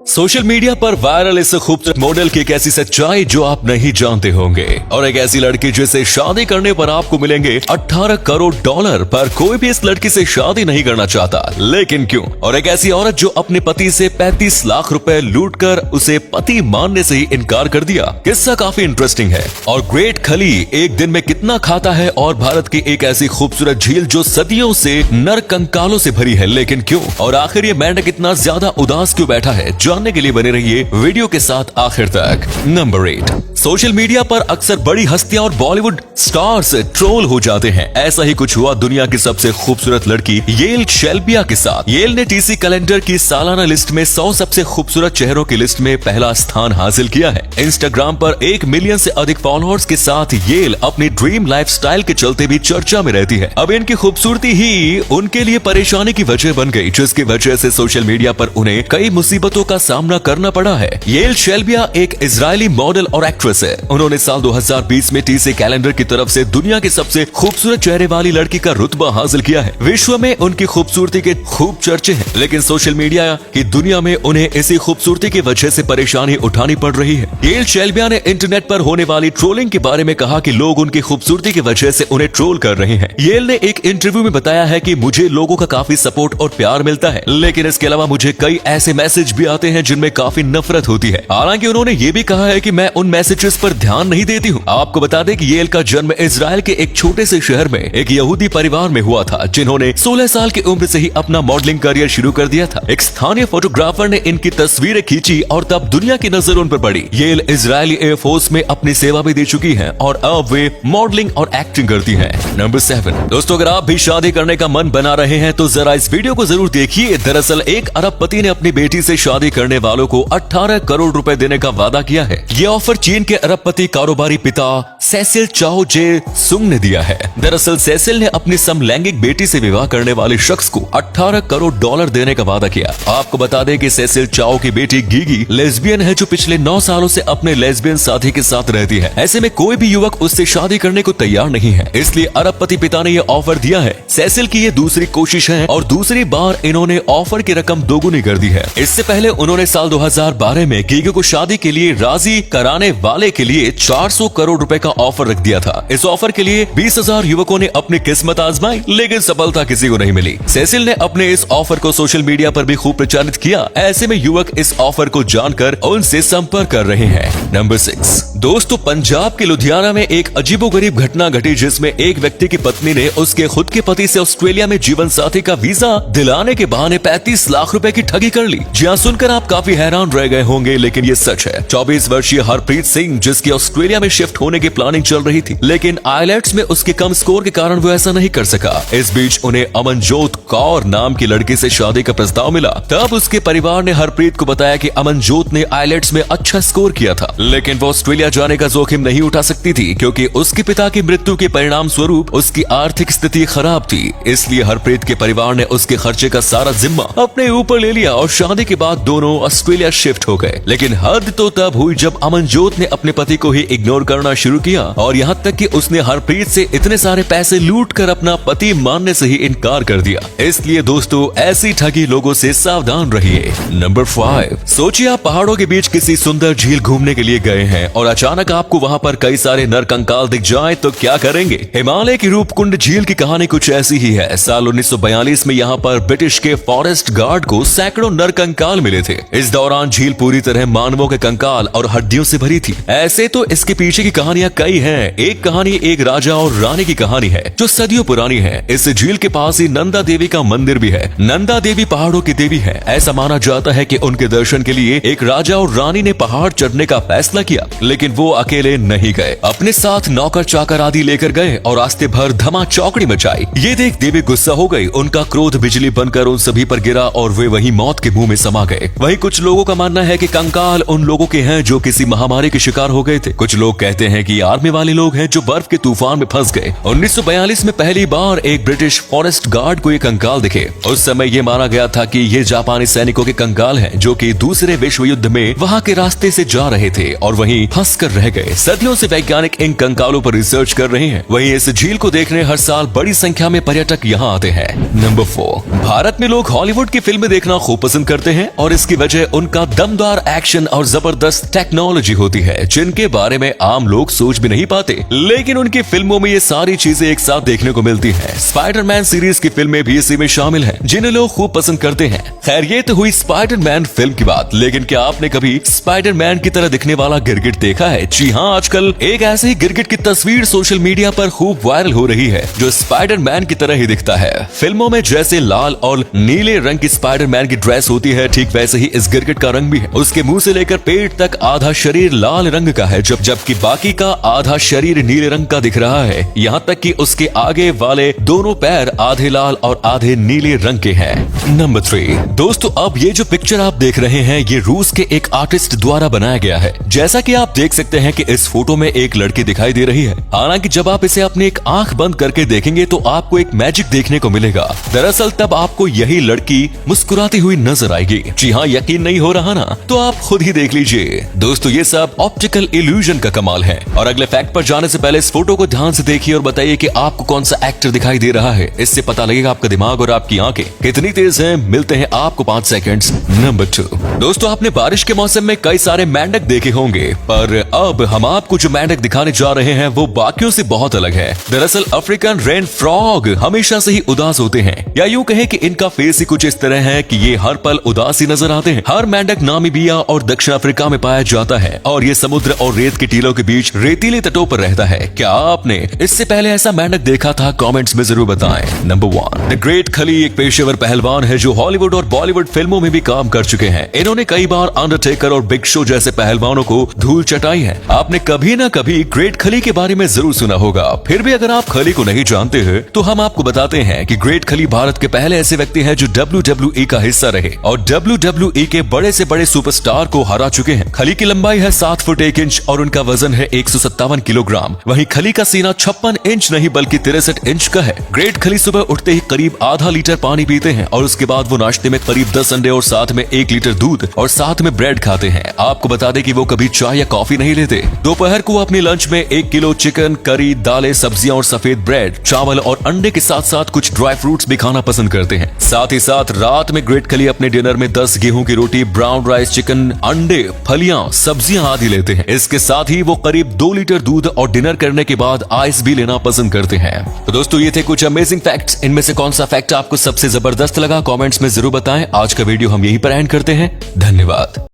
Social media पर viral इस खूबसूरत मॉडल की एक ऐसी सच्चाई जो आप नहीं जानते होंगे, और एक ऐसी लड़की जिसे शादी करने पर आपको मिलेंगे 18 करोड़ डॉलर, पर कोई भी इस लड़की से शादी नहीं करना चाहता। लेकिन क्यों? और एक ऐसी औरत जो अपने पति से 35 लाख रुपए लूटकर उसे पति मानने से ही इनकार कर दिया। किस्सा काफी इंटरेस्टिंग है। और ग्रेट खली एक दिन में कितना खाता है, और भारत की एक ऐसी खूबसूरत झील जो सदियों से नर कंकालों से भरी है। लेकिन क्यों? और आखिर ये मेंढक इतना ज्यादा उदास क्यों बैठा है? जानने के लिए बने रहिए वीडियो के साथ आखिर तक। नंबर 8। सोशल मीडिया पर अक्सर बड़ी हस्तियां और बॉलीवुड स्टार्स ट्रोल हो जाते हैं। ऐसा ही कुछ हुआ दुनिया की सबसे खूबसूरत लड़की येल शेल्बिया के साथ। येल ने टीसी कैलेंडर की सालाना लिस्ट में 100 सबसे खूबसूरत चेहरों की लिस्ट में पहला स्थान हासिल किया है। इंस्टाग्राम पर 1 मिलियन से अधिक फॉलोअर्स के साथ येल अपनी ड्रीम लाइफस्टाइल के चलते भी चर्चा में रहती है। अब इनकी खूबसूरती ही उनके लिए परेशानी की वजह बन गई, जिसकी वजह से सोशल मीडिया पर उन्हें कई मुसीबतों का सामना करना पड़ा है। येल शेल्बिया एक इजरायली मॉडल और एक्ट्रेस है। उन्होंने साल 2020 में टीसी कैलेंडर की तरफ से दुनिया की सबसे खूबसूरत चेहरे वाली लड़की का रुतबा हासिल किया है। विश्व में उनकी खूबसूरती के खूब चर्चे हैं, लेकिन सोशल मीडिया की दुनिया में उन्हें इसी खूबसूरती की वजह से परेशानी उठानी पड़ रही है। येल शेल्बिया ने इंटरनेट पर होने वाली ट्रोलिंग के बारे में कहा कि लोग उनकी खूबसूरती की वजह से उन्हें ट्रोल कर रहे हैं। येल ने एक इंटरव्यू में बताया है कि मुझे लोगों का काफी सपोर्ट और प्यार मिलता है, लेकिन इसके अलावा मुझे कई ऐसे मैसेज भी आते हैं जिनमें काफी नफरत होती है। हालांकि उन्होंने ये भी कहा है कि मैं उन मैसेजेस पर ध्यान नहीं देती हूँ। आपको बता दें कि येल का जन्म इजराइल के एक छोटे से शहर में एक यहूदी परिवार में हुआ था, जिन्होंने 16 साल की उम्र से ही अपना मॉडलिंग करियर शुरू कर दिया था। एक स्थानीय फोटोग्राफर ने इनकी तस्वीरें खींची और तब दुनिया की नजर उन पर पड़ी। येल इजरायली एयरफोर्स में अपनी सेवा भी दे चुकी है और अब वे मॉडलिंग और एक्टिंग करती है। नंबर 7। दोस्तों, अगर आप भी शादी करने का मन बना रहे हैं तो जरा इस वीडियो को जरूर देखिए। दरअसल एक अरबपति ने अपनी बेटी से शादी करने वालों को 18 करोड़ रुपए देने का वादा किया है। ये ऑफर चीन के अरबपति कारोबारी पिता सेसिल चाओ जे सुंग ने दिया है। दरअसल सेसिल ने अपनी समलैंगिक बेटी से विवाह करने वाले शख्स को 18 करोड़ डॉलर देने का वादा किया। आपको बता दें कि सेसिल चाओ की बेटी गीगी लेस्बियन है, जो पिछले 9 सालों से अपने लेस्बियन साथी के साथ रहती है। ऐसे में कोई भी युवक उससे शादी करने को तैयार नहीं है, इसलिए अरबपति पिता ने यह ऑफर दिया है। सेसिल की ये दूसरी कोशिश है और दूसरी बार इन्होंने ऑफर की रकम दोगुनी कर दी है। इससे पहले उन्होंने साल 2012 में गीगी को शादी के लिए राजी कराने वाले के लिए 400 करोड़ रुपए का ऑफर रख दिया था। इस ऑफर के लिए 20,000 युवकों ने अपनी किस्मत आजमाई, लेकिन सफलता किसी को नहीं मिली। सेसिल ने अपने इस ऑफर को सोशल मीडिया पर भी खूब प्रचारित किया। ऐसे में युवक इस ऑफर को जानकर उनसे संपर्क कर रहे हैं। नंबर 6। दोस्तों, पंजाब के लुधियाना में एक अजीबोगरीब घटना घटी, जिसमें एक व्यक्ति की पत्नी ने उसके खुद के पति से ऑस्ट्रेलिया में जीवन साथी का वीजा दिलाने के बहाने 35 लाख रुपए की ठगी कर ली। जी हां, सुनकर आप काफी हैरान रह गए होंगे, लेकिन ये सच है। 24 वर्षीय हरप्रीत सिंह, जिसकी ऑस्ट्रेलिया में शिफ्ट होने की प्लानिंग चल रही थी, लेकिन आईलेट्स में उसके कम स्कोर के कारण वो ऐसा नहीं कर सका। इस बीच उन्हें अमनजोत कौर नाम की लड़की से शादी का प्रस्ताव मिला। तब उसके परिवार ने हरप्रीत को बताया कि अमनजोत ने आईलेट्स में अच्छा स्कोर किया था, लेकिन वो ऑस्ट्रेलिया जाने का जोखिम नहीं उठा सकती थी, क्योंकि उसके पिता की मृत्यु के परिणाम स्वरूप उसकी आर्थिक स्थिति खराब थी। इसलिए हरप्रीत के परिवार ने उसके खर्चे का सारा जिम्मा अपने ऊपर ले लिया और शादी के बाद दोनों ऑस्ट्रेलिया शिफ्ट हो गए। लेकिन हद तो तब हुई जब अमनजोत ने अपने पति को ही इग्नोर करना शुरू किया, और यहाँ तक कि उसने हरप्रीत से इतने सारे पैसे लूट कर अपना पति मानने से ही इनकार कर दिया। इसलिए दोस्तों, ऐसी ठगी लोगों से सावधान रहिए। नंबर 5। सोचिए आप पहाड़ों के बीच किसी सुंदर झील घूमने के लिए गए हैं और अचानक आपको वहाँ पर कई सारे नर कंकाल दिख जाए तो क्या करेंगे? हिमालय की रूपकुंड झील की कहानी कुछ ऐसी ही है। साल 1942 में यहाँ पर ब्रिटिश के फॉरेस्ट गार्ड को सैकड़ों नर कंकाल मिले थे। इस दौरान झील पूरी तरह मानवों के कंकाल और हड्डियों से भरी थी। ऐसे तो इसके पीछे की कहानियां कई हैं। एक कहानी एक राजा और रानी की कहानी है, जो सदियों पुरानी है। इस झील के पास ही नंदा देवी का मंदिर भी है। नंदा देवी पहाड़ों की देवी है। ऐसा माना जाता है कि उनके दर्शन के लिए एक राजा और रानी ने पहाड़ चढ़ने का फैसला किया, लेकिन वो अकेले नहीं गए। अपने साथ नौकर चाकर आदि लेकर गए और रास्ते भर धमा चौकड़ी मचाई। ये देख देवी गुस्सा हो गई। उनका क्रोध बिजली बनकर उन सभी पर गिरा और वे वही मौत के मुंह में समा गए। वही कुछ लोगों का मानना है कि कंकाल उन लोगों के हैं जो किसी महामारी के शिकार हो गए थे। कुछ लोग कहते हैं कि आर्मी वाले लोग हैं जो बर्फ के तूफान में फंस गए। 1942 में पहली बार एक ब्रिटिश फॉरेस्ट गार्ड को ये कंकाल दिखे। उस समय ये माना गया था कि ये जापानी सैनिकों के कंकाल हैं, जो कि दूसरे विश्व युद्ध में वहाँ के रास्ते से जा रहे थे और वहीं फंस फंस कर रह गए। सदियों से वैज्ञानिक इन कंकालों पर रिसर्च कर रहे हैं। वहीं इस झील को देखने हर साल बड़ी संख्या में पर्यटक यहाँ आते हैं। नंबर 4, भारत में लोग हॉलीवुड की फिल्में देखना खूब पसंद करते हैं और इसकी वजह उनका दमदार एक्शन और जबरदस्त टेक्नोलॉजी होती है, जिनके बारे में आम लोग सोच भी नहीं पाते। लेकिन उनकी फिल्मों में ये सारी चीजें एक साथ देखने को मिलती हैं। स्पाइडरमैन सीरीज की फिल्में भी इसी में शामिल हैं, जिन्हें लोग खूब पसंद करते हैं। खैर, ये तो हुई स्पाइडरमैन फिल्म की बात, लेकिन क्या आपने कभी स्पाइडरमैन की तरह दिखने वाला गिरगिट देखा है? जी हाँ, आजकल एक ऐसे ही गिरगिट की तस्वीर सोशल मीडिया पर खूब वायरल हो रही है, जो स्पाइडरमैन की तरह ही दिखता है। फिल्मों में जैसे लाल और नीले रंग की स्पाइडरमैन की ड्रेस होती है, ठीक वैसे ही इस गिरगिट का रंग भी है। उसके मुंह से लेकर पेट तक आधा शरीर लाल रंग का है, जबकि बाकी का आधा शरीर नीले रंग का दिख रहा है। यहाँ तक कि उसके आगे वाले दोनों पैर आधे लाल और आधे नीले रंग के हैं। नंबर 3, दोस्तों, अब ये जो पिक्चर आप देख रहे हैं, ये रूस के एक आर्टिस्ट द्वारा बनाया गया है। जैसा कि आप देख सकते हैं कि इस फोटो में एक लड़की दिखाई दे रही है। हालांकि जब आप इसे अपनी एक आंख बंद करके देखेंगे तो आपको एक मैजिक देखने को मिलेगा। दरअसल तब आपको यही लड़की मुस्कुराती हुई नजर आएगी। जी हाँ, यकीन नहीं हो रहा ना? तो आप खुद ही देख लीजिए। दोस्तों, ये सब ऑप्टिकल इल्यूजन का कमाल है। और अगले फैक्ट पर जाने से पहले इस फोटो को ध्यान से देखिए और बताइए कि आपको कौन सा एक्टर दिखाई दे रहा है। इससे पता लगेगा आपका दिमाग और आपकी आंखें कितनी तेज हैं। मिलते हैं आपको 5 सेकंड्स। नंबर 2, दोस्तों, आपने बारिश के मौसम में कई सारे मेंढक देखे होंगे, पर अब हम आपको जो मेंढक दिखाने जा रहे हैं वो बाकियों से बहुत अलग है। दरअसल अफ्रीकन रेन फ्रॉग हमेशा से ही उदास होते हैं, या यूं कहें कि इनका फेस ही कुछ इस तरह है कि ये हर पल उदास ही नजर आते हैं। हर मेंढक नामीबिया और दक्षिण अफ्रीका में पाया जाता है और ये समुद्र और रेत के टीलों के बीच रेतीले तटों पर रहता है। क्या आपने इससे पहले ऐसा मेंढक देखा था? कमेंट्स में जरूर बताएं। नंबर 1, द ग्रेट खली एक पेशेवर पहलवान है जो हॉलीवुड और बॉलीवुड फिल्मों में भी काम कर चुके हैं। इन्होंने कई बार अंडरटेकर और बिग शो जैसे पहलवानों को धूल चटाई है। आपने कभी ना कभी ग्रेट खली के बारे में जरूर सुना होगा। फिर भी अगर आप खली को नहीं जानते हैं तो हम आपको बताते हैं कि ग्रेट खली भारत के पहले ऐसे व्यक्ति हैं जो WWE का हिस्सा रहे और WWE के बड़े से बड़े सुपरस्टार को हरा चुके हैं। खली की लंबाई है 7 फुट 1 इंच और उनका वजन है 157 किलोग्राम। वहीं खली का सीना 56 इंच नहीं बल्कि 63 इंच का है। ग्रेट खली सुबह उठते ही करीब आधा लीटर पानी पीते हैं और उसके बाद वो नाश्ते में करीब 10 अंडे और साथ में 1 लीटर दूध और साथ में ब्रेड खाते हैं। आपको बता दें कि वो कभी चाय या कॉफी नहीं लेते। दोपहर को अपने लंच में 1 किलो चिकन, करी, दालें, सब्जियां और सफेद ब्रेड, चावल और अंडे के साथ साथ कुछ ड्राई फ्रूट्स भी खाना पसंद करते हैं। साथ ही साथ रात में ग्रेट खली अपने डिनर में 10 गेहूं की रोटी, ब्राउन राइस, चिकन, अंडे, फलियां, सब्जियां आदि लेते हैं। इसके साथ ही वो करीब 2 लीटर दूध और डिनर करने के बाद आइस भी लेना पसंद करते हैं। तो दोस्तों, ये थे कुछ अमेजिंग फैक्ट्स। इनमें से कौन सा फैक्ट आपको सबसे जबरदस्त लगा? कमेंट्स में जरूर बताएं। आज का वीडियो हम यहीं पर एंड करते हैं। धन्यवाद।